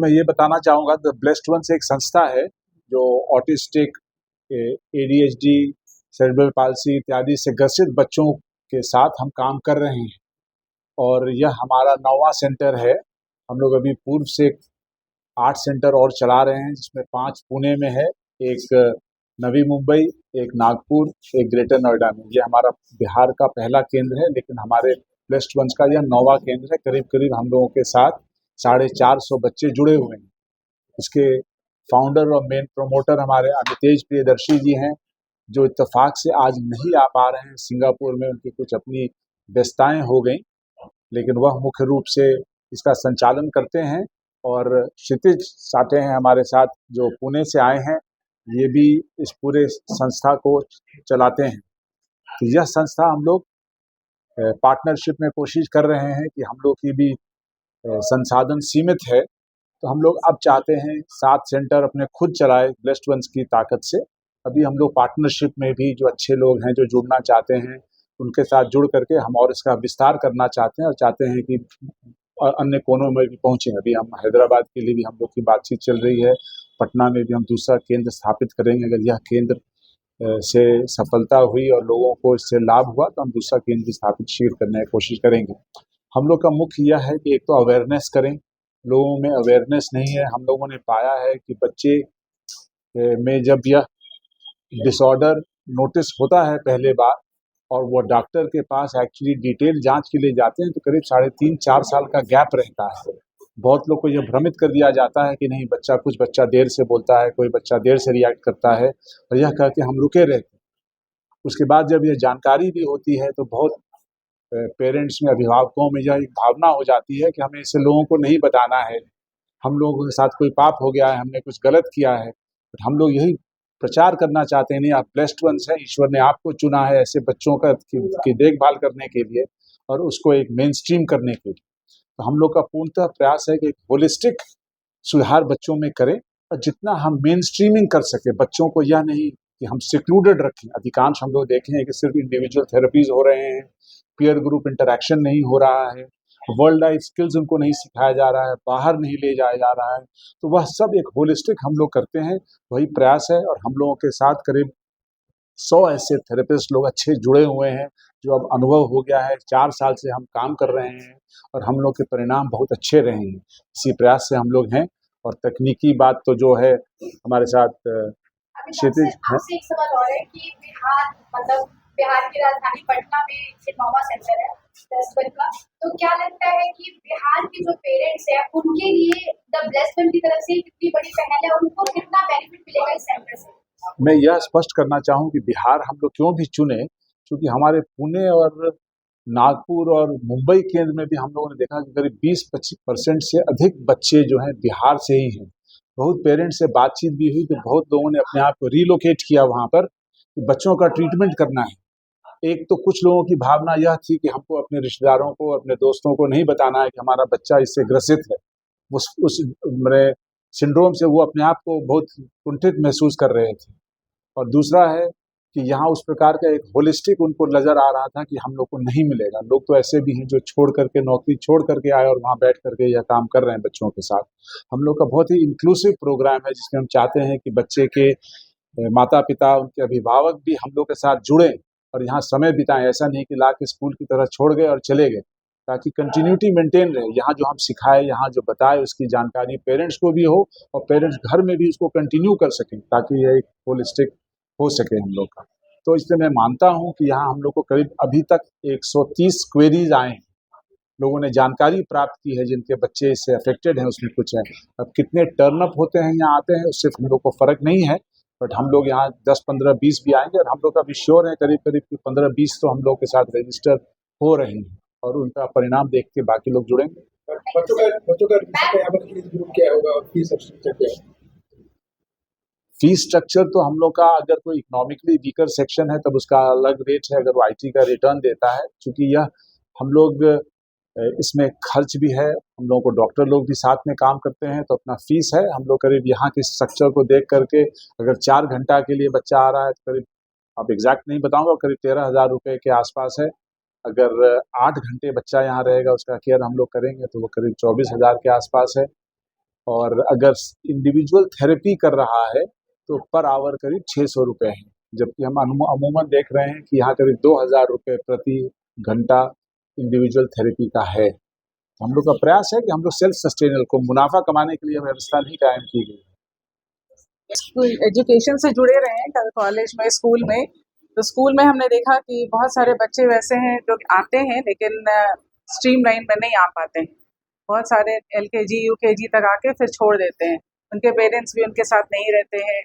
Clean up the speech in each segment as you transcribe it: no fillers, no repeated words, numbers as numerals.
मैं ये बताना चाहूँगा द ब्लेस्ड वंस एक संस्था है जो ऑटिस्टिक, एडीएचडी, सेरेब्रल पाल्सी इत्यादि से ग्रसित बच्चों के साथ हम काम कर रहे हैं और यह हमारा 9वां सेंटर है। हम लोग अभी पूर्व से 8 सेंटर और चला रहे हैं, जिसमें 5 पुणे में है, एक नवी मुंबई, एक नागपुर, एक ग्रेटर नोएडा में। ये हमारा बिहार का पहला केंद्र है, लेकिन हमारे ब्लेस्ड वंस का यह 9वां केंद्र है। करीब करीब हम लोगों के साथ 450 बच्चे जुड़े हुए हैं। इसके फाउंडर और मेन प्रमोटर हमारे अमितेश प्रियदर्शी जी हैं, जो इत्तेफाक से आज नहीं आ पा रहे हैं। सिंगापुर में उनकी कुछ अपनी व्यस्तताएं हो गई, लेकिन वह मुख्य रूप से इसका संचालन करते हैं। और क्षितिज साटे हैं हमारे साथ, जो पुणे से आए हैं, ये भी इस पूरे संस्था को चलाते हैं। तो यह संस्था हम लोग पार्टनरशिप में कोशिश कर रहे हैं कि हम लोग की भी संसाधन सीमित है, तो हम लोग अब चाहते हैं 7 सेंटर अपने खुद चलाए ब्लेस्ड वंस की ताकत से। अभी हम लोग पार्टनरशिप में भी जो अच्छे लोग हैं जो जुड़ना चाहते हैं, उनके साथ जुड़ करके हम और इसका विस्तार करना चाहते हैं और चाहते हैं कि अन्य कोनों में भी पहुँचें। अभी हम हैदराबाद के लिए भी हम लोग की बातचीत चल रही है, पटना में भी हम दूसरा केंद्र स्थापित करेंगे। अगर यह केंद्र से सफलता हुई और लोगों को इससे लाभ हुआ, तो हम दूसरा केंद्र स्थापित शीघ्र करने की कोशिश करेंगे। हम लोग का मुख्य यह है कि एक तो अवेयरनेस करें, लोगों में अवेयरनेस नहीं है। हम लोगों ने पाया है कि बच्चे में जब यह डिसऑर्डर नोटिस होता है पहले बार, और वो डॉक्टर के पास एक्चुअली डिटेल जांच के लिए जाते हैं, तो करीब 3.5-4 साल का गैप रहता है। बहुत लोग को यह भ्रमित कर दिया जाता है कि नहीं, कुछ बच्चा देर से बोलता है, कोई बच्चा देर से रिएक्ट करता है, और यह कह के हम रुके रहते हैं। उसके बाद जब यह जानकारी भी होती है, तो बहुत पेरेंट्स में, अभिभावकों में यह एक भावना हो जाती है कि हमें इसे लोगों को नहीं बताना है, हम लोगों के साथ कोई पाप हो गया है, हमने कुछ गलत किया है। बट हम लोग यही प्रचार करना चाहते हैं, नहीं, आप ब्लेस्ड वंस हैं, ईश्वर ने आपको चुना है ऐसे बच्चों की देखभाल करने के लिए और उसको एक मेन स्ट्रीम करने के लिए। तो हम लोग का पूर्णतः प्रयास है कि एक होलिस्टिक सुधार बच्चों में करें, और जितना हम मेन स्ट्रीमिंग कर सके बच्चों को, यह नहीं कि हम सिक्लूडेड रखें। अधिकांश हम लोग देखे हैं कि सिर्फ इंडिविजुअल थेरेपीज हो रहे हैं, पीयर ग्रुप इंटरैक्शन नहीं हो रहा है, वर्ल्ड लाइफ स्किल्स उनको नहीं सिखाया जा रहा है, बाहर नहीं ले जाया जा रहा है। तो वह सब एक होलिस्टिक हम लोग करते हैं, वही प्रयास है। और हम लोगों के साथ करीब 100 ऐसे थेरेपिस्ट लोग अच्छे जुड़े हुए हैं, जो अब अनुभव हो गया है। 4 साल से हम काम कर रहे हैं और हम लोग के परिणाम बहुत अच्छे रहे हैं। इसी प्रयास से हम लोग हैं। और तकनीकी बात तो जो है हमारे साथ क्षितिज है। आपसे एक सवाल और है कि बिहार की राजधानी पटना में ये 9वां सेंटर है ब्लेस्ड वन का, तो क्या लगता है कि बिहार के जो पेरेंट्स हैं उनके लिए द ब्लेस्ड वन की तरफ से कितनी बड़ी पहल है, उनको कितना बेनिफिट मिलेगा इस सेंटर से? मैं यह स्पष्ट करना चाहूँ कि बिहार हम लोग क्यों भी चुने, क्योंकि हमारे पुणे और नागपुर और मुंबई केंद्र में भी हम लोगों ने देखा कि करीब 20-25% से अधिक बच्चे जो हैं बिहार से ही हैं। बहुत पेरेंट्स से बातचीत भी हुई, तो बहुत लोगों ने अपने आप को रिलोकेट किया वहाँ पर कि बच्चों का ट्रीटमेंट करना है। एक तो कुछ लोगों की भावना यह थी कि हमको अपने रिश्तेदारों को, अपने दोस्तों को नहीं बताना है कि हमारा बच्चा इससे ग्रसित है। उस मेरे सिंड्रोम से वो अपने आप को बहुत कुंठित महसूस कर रहे थे। और दूसरा है कि यहाँ उस प्रकार का एक होलिस्टिक उनको नज़र आ रहा था कि हम लोग को नहीं मिलेगा। लोग तो ऐसे भी हैं जो छोड़ करके, नौकरी छोड़ करके आए और वहाँ बैठ करके यह काम कर रहे हैं बच्चों के साथ। हम लोग का बहुत ही इंक्लूसिव प्रोग्राम है, जिसमें हम चाहते हैं कि बच्चे के माता पिता, उनके अभिभावक भी हम लोग के साथ जुड़ें और यहाँ समय बिताएं। ऐसा नहीं कि ला के स्कूल की तरह छोड़ गए और चले गए, ताकि कंटिन्यूटी मेंटेन रहे। यहाँ जो हम सिखाए, यहाँ जो बताए, उसकी जानकारी पेरेंट्स को भी हो और पेरेंट्स घर में भी उसको कंटिन्यू कर सकें, ताकि यह एक होलिस्टिक हो सके हम लोग का। तो इसलिए मैं मानता हूँ कि यहाँ हम लोग को करीब अभी तक 130 क्वेरीज आए हैं, लोगों ने जानकारी प्राप्त की है जिनके बच्चे इससे अफेक्टेड हैं, उसमें कुछ है। अब कितने टर्न अप होते हैं यहाँ आते हैं, उससे हम लोग को फर्क नहीं है, बट हम लोग यहाँ 10, 15, 20 भी आएंगे। और हम लोग का भी श्योर है करीब करीब 15-20 तो हम लोग के साथ रजिस्टर हो रहे हैं, और उनका परिणाम देख के बाकी लोग जुड़ेंगे। फीस स्ट्रक्चर तो हम लोग का, अगर कोई इकोनॉमिकली वीकर सेक्शन है तब उसका अलग रेट है, अगर वो आईटी का रिटर्न देता है। क्योंकि यह हम लोग इसमें खर्च भी है, हम लोगों को डॉक्टर लोग भी साथ में काम करते हैं, तो अपना फीस है। हम लोग करीब यहाँ के स्ट्रक्चर को देख करके, अगर 4 घंटा के लिए बच्चा आ रहा है तो करीब, अब एग्जैक्ट नहीं बताऊंगा, करीब 13,000 रुपये के आसपास है। अगर 8 घंटे बच्चा यहाँ रहेगा, उसका केयर हम लोग करेंगे, तो वो करीब 24,000 के आसपास है। और अगर इंडिविजुअल थेरेपी कर रहा है तो पर आवर करीब 600 रुपये है, जबकि हम अमूमन देख रहे हैं कि यहाँ करीब 2000 रुपये प्रति घंटा इंडिविजुअल थेरेपी का है। तो हम लोग का प्रयास है कि हम लोग सेल्फ सस्टेनेबल को मुनाफा कमाने के लिए व्यवस्था नहीं कायम की गई। स्कूल एजुकेशन से जुड़े रहे हैं कॉलेज में, स्कूल में, तो स्कूल में हमने देखा कि बहुत सारे बच्चे वैसे हैं जो आते हैं लेकिन स्ट्रीम लाइन में नहीं आ पाते हैं। बहुत सारे LKG UKG तक आके फिर छोड़ देते हैं, उनके पेरेंट्स भी उनके साथ नहीं रहते हैं,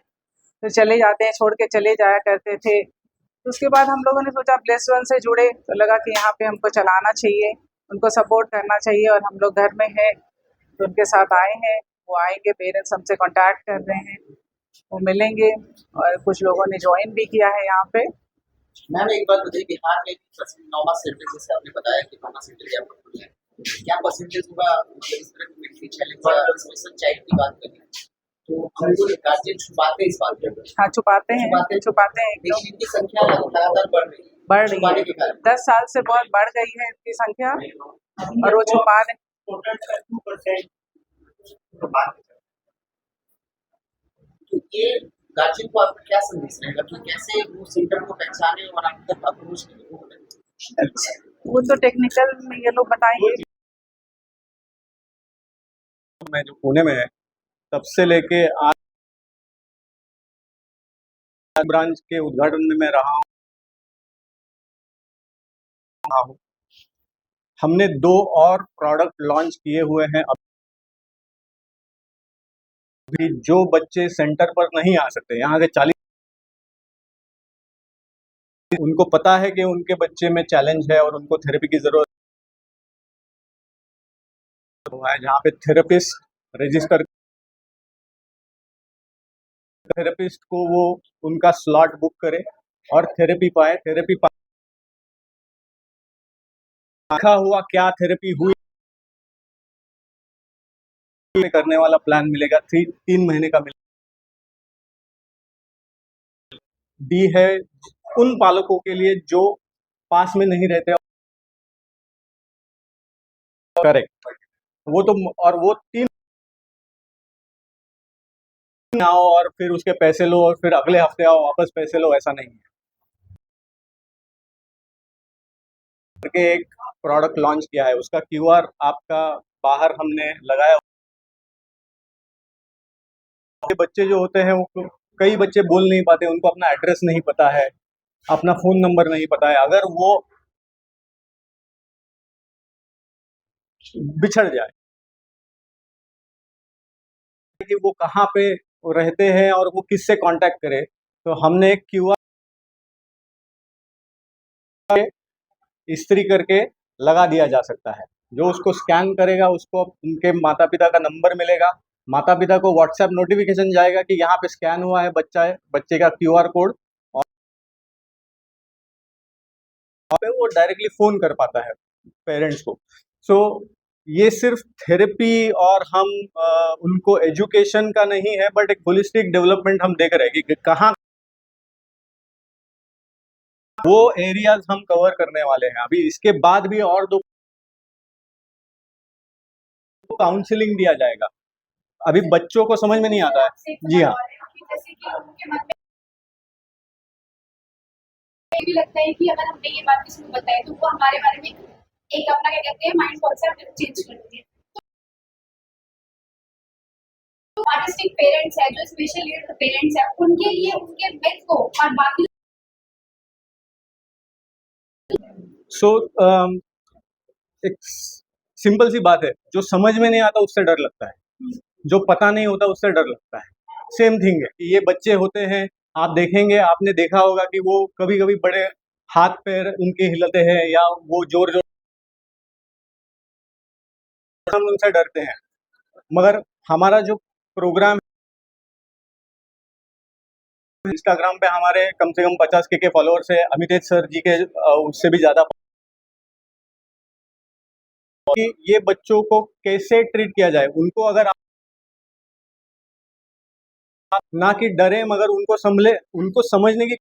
तो चले जाते हैं, छोड़ के चले जाया करते थे। तो उसके बाद हम लोगों ने सोचा प्लस वन से जुड़े, तो लगा कि यहाँ पे हमको चलाना चाहिए, उनको सपोर्ट करना चाहिए, और हम लोग घर में हैं तो उनके साथ आए हैं। वो आएंगे, पेरेंट्स हमसे कांटेक्ट कर रहे हैं, वो मिलेंगे, और कुछ लोगों ने ज्वाइन भी किया है यहाँ पे। मैम एक बात बताइए, बिहार में नौमा सेंटर जैसे आपने बताया कि नौमा सेंटर यहाँ पर खुले हैं, क्या परसेंटेज होगा इस तरह की मेडिकल चैलेंज और स्पेशल चाइल्ड की बात करें तो हम लोग गार्जियन छुपाते हैं इस बात को? हाँ, छुपाते हैं लेकिन इनकी संख्या लगातार बढ़ रही है। 10 साल से बहुत बढ़ गई है इनकी संख्या, और वो छुपा रहे। तो ये गार्जियन को आपका क्या संदेश रहेगा कि कैसे वो सेंटर को पहचाने और आप तक अप्रोच करें? वो तो टेक्निकल में ये लोग बताएंगे। मैं जो पुणे में है तब से लेके आज ब्रांच के उद्घाटन में मैं रहा हूँ। हमने 2 और प्रोडक्ट लॉन्च किए हुए हैं। अभी जो बच्चे सेंटर पर नहीं आ सकते, यहाँ के 40, उनको पता है कि उनके बच्चे में चैलेंज है और उनको थेरेपी की जरूरत है, जहाँ पे थेरेपिस्ट रजिस्टर, थेरेपिस्ट को वो उनका स्लॉट बुक करे और थेरेपी पाए। लिखा हुआ क्या थेरेपी हुई करने वाला प्लान मिलेगा, 3 महीने का मिलेगा। दी है उन पालकों के लिए जो पास में नहीं रहते। करेक्ट, वो तो, और वो 3 आओ और फिर उसके पैसे लो और फिर अगले हफ्ते आओ वापस पैसे लो, ऐसा नहीं है। करके एक प्रोडक्ट लॉन्च किया है, उसका QR आपका बाहर हमने लगाया। बच्चे जो होते हैं वो, कई बच्चे बोल नहीं पाते, उनको अपना एड्रेस नहीं पता है, अपना फोन नंबर नहीं पता है। अगर वो बिछड़ जाए कि वो कहाँ पे रहते हैं और वो किससे कांटेक्ट करे, तो हमने एक QR इस्त्री करके लगा दिया जा सकता है। जो उसको स्कैन करेगा उसको उनके माता पिता का नंबर मिलेगा, माता पिता को व्हाट्सएप नोटिफिकेशन जाएगा कि यहाँ पे स्कैन हुआ है बच्चे का QR कोड, और वो डायरेक्टली फोन कर पाता है पेरेंट्स को। सो ये सिर्फ थेरेपी और हम उनको एजुकेशन का नहीं है, बट एक होलिस्टिक डेवलपमेंट हम देख रहे हैं कि कहाँ वो एरियाज हम कवर करने वाले हैं। अभी इसके बाद भी और 2 काउंसलिंग दिया जाएगा। अभी बच्चों को समझ में नहीं आता है। जी हाँ, जैसे कि लोगों के मन में भी लगता है कि अगर हमने ये बात किसी को बताई तो वो हमारे बारे में एक अपना क्या कहते हैं माइंड कॉन्सेप्ट चेंज कर देते हैं। तो आर्टिस्टिक पेरेंट्स है, जो स्पेशल नीड पेरेंट्स है, उनके लिए उनके मिथ को और बाकी एक सिंपल सी बात है, जो समझ में नहीं आता उससे डर लगता है, जो पता नहीं होता उससे डर लगता है। सेम थिंग है कि ये बच्चे होते हैं, आप देखेंगे, आपने देखा होगा कि वो कभी कभी बड़े हाथ पैर उनके हिलते हैं या वो जोर जोर, हम उनसे डरते हैं। मगर हमारा जो प्रोग्राम इंस्टाग्राम पे हमारे कम से कम 50 के फॉलोअर्स है, अमितेश सर जी के उससे भी ज्यादा, कि ये बच्चों को कैसे ट्रीट किया जाए। उनको अगर आप ना कि डरे, मगर उनको संभले, उनको समझने की,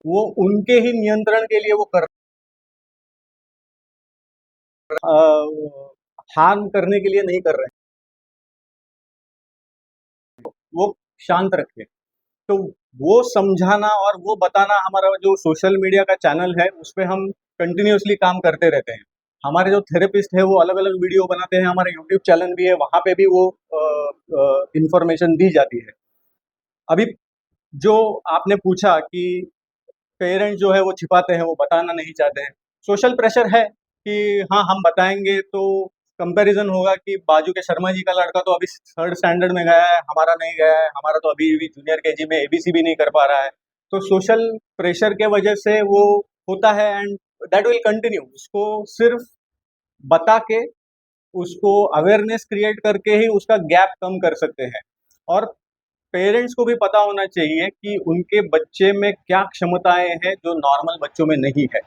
वो उनके ही नियंत्रण के लिए वो कर हार्म करने के लिए नहीं कर रहे हैं, वो शांत रखें। तो वो समझाना और वो बताना हमारा जो सोशल मीडिया का चैनल है उस पे हम कंटिन्यूअसली काम करते रहते हैं। हमारे जो थेरेपिस्ट है वो अलग अलग वीडियो बनाते हैं, हमारा यूट्यूब चैनल भी है, वहाँ पे भी वो इंफॉर्मेशन दी जाती है। अभी जो आपने पूछा कि पेरेंट्स जो है वो छिपाते हैं, वो बताना नहीं चाहते हैं, सोशल प्रेशर है कि हाँ हम बताएंगे तो कंपैरिजन होगा कि बाजू के शर्मा जी का लड़का तो अभी थर्ड स्टैंडर्ड में गया है, हमारा नहीं गया है, हमारा तो अभी भी जूनियर केजी में एबीसी भी नहीं कर पा रहा है। तो सोशल प्रेशर के वजह से वो होता है एंड दैट विल कंटिन्यू। उसको सिर्फ बता के, उसको अवेयरनेस क्रिएट करके ही उसका गैप कम कर सकते हैं। और पेरेंट्स को भी पता होना चाहिए कि उनके बच्चे में क्या क्षमताएं हैं जो नॉर्मल बच्चों में नहीं है।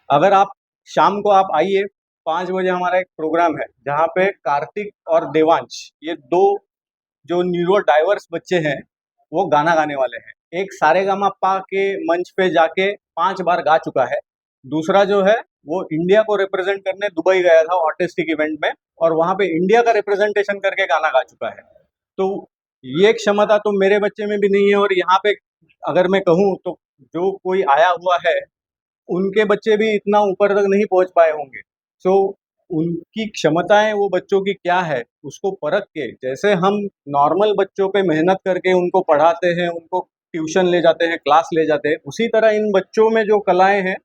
अगर आप शाम को आप आइए, 5 बजे हमारा एक प्रोग्राम है जहाँ पे कार्तिक और देवांश, ये दो जो न्यूरो डाइवर्स बच्चे हैं, वो गाना गाने वाले हैं। एक सारेगामापा के मंच पे जाके 5 बार गा चुका है, दूसरा जो है वो इंडिया को रिप्रेजेंट करने दुबई गया था ऑटिस्टिक इवेंट में, और वहाँ पे इंडिया का रिप्रेजेंटेशन करके गाना गा चुका है। तो ये क्षमता तो मेरे बच्चे में भी नहीं है। और यहाँ पे अगर मैं कहूँ तो जो कोई आया हुआ है उनके बच्चे भी इतना ऊपर तक नहीं पहुंच पाए होंगे। सो उनकी क्षमताएं वो बच्चों की क्या है उसको परख के, जैसे हम नॉर्मल बच्चों पे मेहनत करके उनको पढ़ाते हैं, उनको ट्यूशन ले जाते हैं, क्लास ले जाते हैं, उसी तरह इन बच्चों में जो कलाएं हैं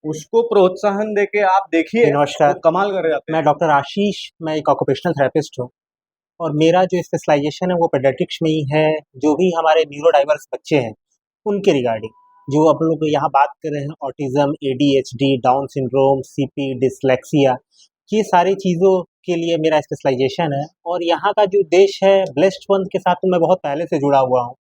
उसको प्रोत्साहन देके आप देखिए, नमस्कार, वो कमाल कर जाते हैं। मैं डॉक्टर आशीष, मैं एक ऑक्यूपेशनल थेरेपिस्ट हूँ और मेरा जो स्पेशलाइजेशन है वो पेडियाट्रिक्स में ही है। जो भी हमारे न्यूरो डाइवर्स बच्चे हैं उनके रिगार्डिंग जो आप लोग यहाँ बात कर रहे हैं, autism, ADHD, down syndrome, CP, dyslexia, ये सारी चीज़ों के लिए मेरा स्पेशलाइजेशन है। और यहाँ का जो देश है, ब्लेस्ड वन के साथ तो मैं बहुत पहले से जुड़ा हुआ हूँ।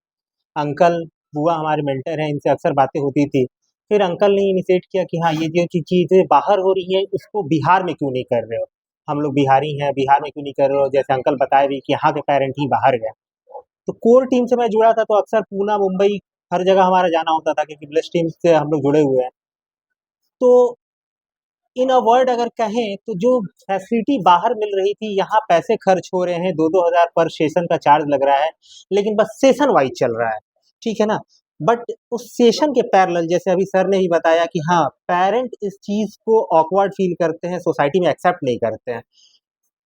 अंकल, बुआ हमारे मेंटर हैं, इनसे अक्सर बातें होती थी। फिर अंकल ने इनिशिएट किया कि हाँ, ये जो चीज़ें बाहर हो रही हैं उसको बिहार में क्यों नहीं कर रहे हो, हम लोग बिहारी हैं, बिहार में क्यों नहीं कर रहे हो। जैसे अंकल बताए भी कि यहाँ के पेरेंट ही बाहर गए। तो कोर टीम से मैं जुड़ा था तो अक्सर पूना, मुंबई, हर जगह हमारा जाना होता था क्योंकि ब्लेस्ड टीम से हम लोग जुड़े हुए हैं। तो इन अ वर्ड अगर कहें तो जो फैसिलिटी बाहर मिल रही थी, यहाँ पैसे खर्च हो रहे हैं, 2-2 हज़ार पर सेशन का चार्ज लग रहा है, लेकिन बस सेशन वाइज चल रहा है, ठीक है ना? बट उस सेशन के पैरेलल जैसे अभी सर ने ही बताया कि हाँ, पेरेंट इस चीज़ को ऑकवर्ड फील करते हैं, सोसाइटी में एक्सेप्ट नहीं करते हैं।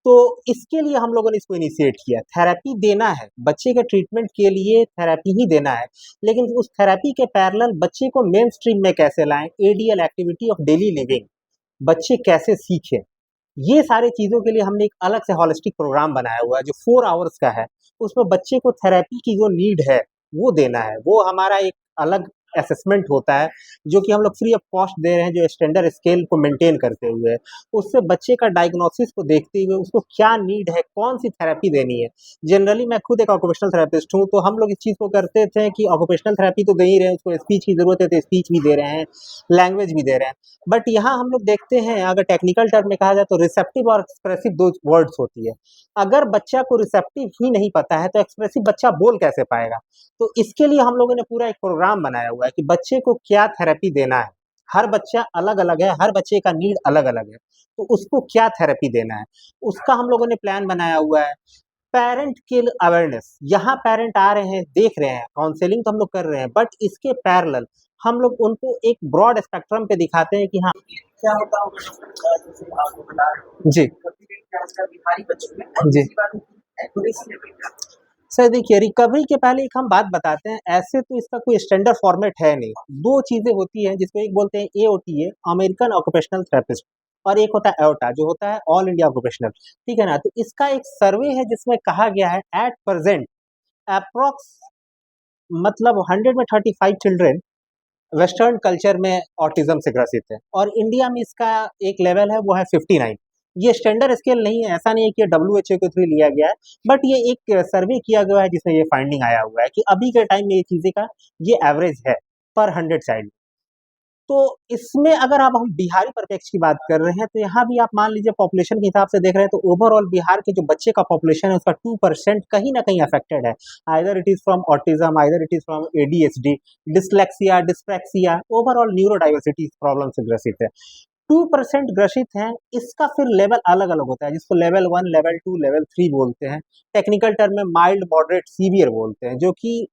तो इसके लिए हम लोगों ने इसको इनिशिएट किया। थेरेपी देना है, बच्चे के ट्रीटमेंट के लिए थेरेपी ही देना है, लेकिन उस थेरेपी के पैरेलल बच्चे को मेन स्ट्रीम में कैसे लाएँ, ADL, activity of daily living, बच्चे कैसे सीखें, ये सारी चीज़ों के लिए हमने एक अलग से होलिस्टिक प्रोग्राम बनाया हुआ है जो 4 आवर्स का है। उसमें बच्चे को थेरेपी की जो नीड है वो देना है। वो हमारा एक अलग असेसमेंट होता है जो कि हम लोग फ्री ऑफ कॉस्ट दे रहे हैं, जो स्टैंडर्ड स्केल को मेंटेन करते हुए। उससे बच्चे का डायग्नोसिस को देखते हुए उसको क्या नीड है, कौन-सी थेरेपी देनी है। जनरली मैं खुद एक ऑक्यूपेशनल थेरेपिस्ट हूँ, तो हम लोग इस चीज़ को करते थे कि ऑक्यूपेशनल थेरेपी तो दे ही रहे हैं, उसको स्पीच की ज़रूरत है तो स्पीच भी दे रहे हैं, लैंग्वेज भी दे रहे हैं। बट यहाँ हम लोग देखते हैं, अगर टेक्निकल टर्म में कहा जाए तो रिसेप्टिव और एक्सप्रेसिव 2 वर्ड्स होती है। अगर बच्चा को रिसेप्टिव ही नहीं पता है तो एक्सप्रेसिव बच्चा बोल कैसे पाएगा? तो इसके लिए हम लोगों ने पूरा एक प्रोग्राम बनाया हुआ है कि बच्चे को क्या थेरेपी देना है। हर बच्चा अलग-अलग है, हर बच्चे का नीड अलग-अलग है, तो उसको क्या थेरेपी देना है, उसका हम लोगों ने प्लान बनाया हुआ है। पेरेंट के लिए अवेयरनेस, यहाँ पेरेंट आ रहे हैं, देख रहे हैं, काउंसलिंग तो हम लोग कर रहे हैं, बट इसके पैरेलल हम लोग उनको एक ब्रॉड स्पेक्ट्रम पे दिखाते हैं कि हाँ, क्या होता होगा जैसे आपको बता रहे हो जी, कभी आजकल बीमारी बच्चों में और जी। दूसरी बात एक्यूरेसी लेवल का सर देखिए, रिकवरी के पहले एक हम बात बताते हैं, ऐसे तो इसका कोई स्टैंडर्ड फॉर्मेट है नहीं। 2 चीज़ें होती हैं जिसको एक बोलते हैं एओटीए, अमेरिकन ऑक्यूपेशनल थेरेपिस्ट, और एक होता है एओटा जो होता है ऑल इंडिया ऑक्यूपेशनल, ठीक है ना? तो इसका एक सर्वे है जिसमें कहा गया है एट प्रेज़ेंट एप्रॉक्स मतलब 100 में 35 चिल्ड्रन वेस्टर्न कल्चर में ऑटिज़्म से ग्रसित है और इंडिया में इसका एक लेवल है वो है 59। ये स्टैंडर्ड स्केल नहीं है, ऐसा नहीं है कि ये डब्ल्यूएचओ के थ्रू लिया गया है, बट ये एक सर्वे किया गया है जिसमें ये फाइंडिंग आया हुआ है कि अभी के टाइम में ये चीज़ें का ये एवरेज है पर 100 चाइल्ड। तो इसमें अगर आप हम बिहारी परिप्रेक्ष्य की बात कर रहे हैं तो यहाँ भी आप मान लीजिए पॉपुलेशन के हिसाब से देख रहे हैं तो ओवरऑल बिहार के जो बच्चे का पॉपुलेशन है उसका 2% कहीं ना कहीं अफेक्टेड है। Either it is from autism, either it is from ADHD, dyslexia, dyspraxia, overall neuro diversity problem से ग्रसित है। 2% ग्रसित हैं, इसका फिर लेवल अलग अलग होता है, जिसको लेवल 1, लेवल 2, लेवल 3 बोलते हैं। टेक्निकल टर्म में माइल्ड, मॉडरेट, सीवियर बोलते हैं, जो कि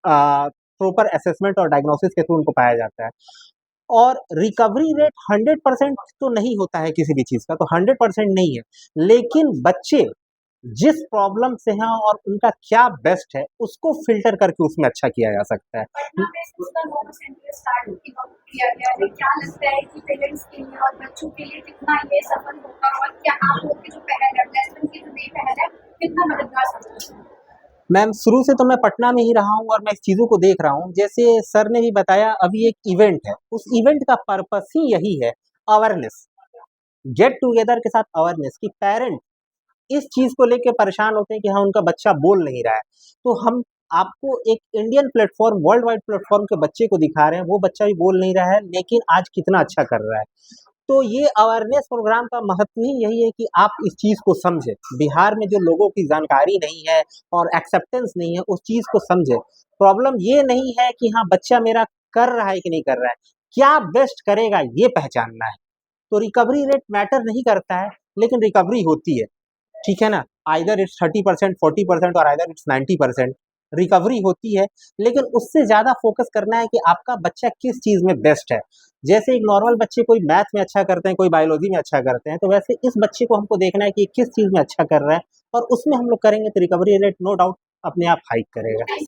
प्रॉपर असेसमेंट और डायग्नोसिस के थ्रू उनको पाया जाता है। और रिकवरी रेट 100% तो नहीं होता है किसी भी चीज़ का, तो 100% नहीं है, लेकिन बच्चे जिस प्रॉब्लम से हैं और उनका क्या बेस्ट है उसको फिल्टर करके उसमें अच्छा किया जा सकता है। पटना में इसका नॉर्मल सेंटर स्टार्ट किया गया है, क्या लगता है कि पेरेंट्स के लिए और बच्चों के लिए कितना ये सफल होगा, और क्या आप लोग की जो पहल है, प्लेसमेंट की जो नई पहल है, कितना मददगार समझते हैं? मैम, शुरू से तो मैं पटना में ही रहा हूँ और मैं इस चीज़ों को देख रहा हूँ। जैसे सर ने भी बताया, अभी एक इवेंट है, उस इवेंट का पर्पस ही यही है, अवेयरनेस, गेट टुगेदर के साथ अवेयरनेस, कि पेरेंट इस चीज़ को लेके परेशान होते हैं कि हाँ उनका बच्चा बोल नहीं रहा है, तो हम आपको एक Indian platform, world wide platform के बच्चे को दिखा रहे हैं, वो बच्चा भी बोल नहीं रहा है लेकिन आज कितना अच्छा कर रहा है। तो ये अवेयरनेस प्रोग्राम का महत्व ही यही है कि आप इस चीज़ को समझें। बिहार में जो लोगों की जानकारी नहीं है और एक्सेप्टेंस नहीं है, उस चीज़ को समझें। प्रॉब्लम ये नहीं है कि हाँ बच्चा मेरा कर रहा है कि नहीं कर रहा है, क्या बेस्ट करेगा ये पहचानना है। तो रिकवरी रेट मैटर नहीं करता है, लेकिन रिकवरी होती है, ठीक है ना। आइदर इट्स 30%, 40% और आइदर इट्स 90% रिकवरी होती है, लेकिन उससे ज़्यादा फोकस करना है कि आपका बच्चा किस चीज़ में बेस्ट है। जैसे एक नॉर्मल बच्चे कोई मैथ में अच्छा करते हैं, कोई बायोलॉजी में अच्छा करते हैं, तो वैसे इस बच्चे को हमको देखना है कि किस चीज़ में अच्छा कर रहा है, और उसमें हम लोग करेंगे तो रिकवरी रेट नो डाउट अपने आप हाइक करेगा।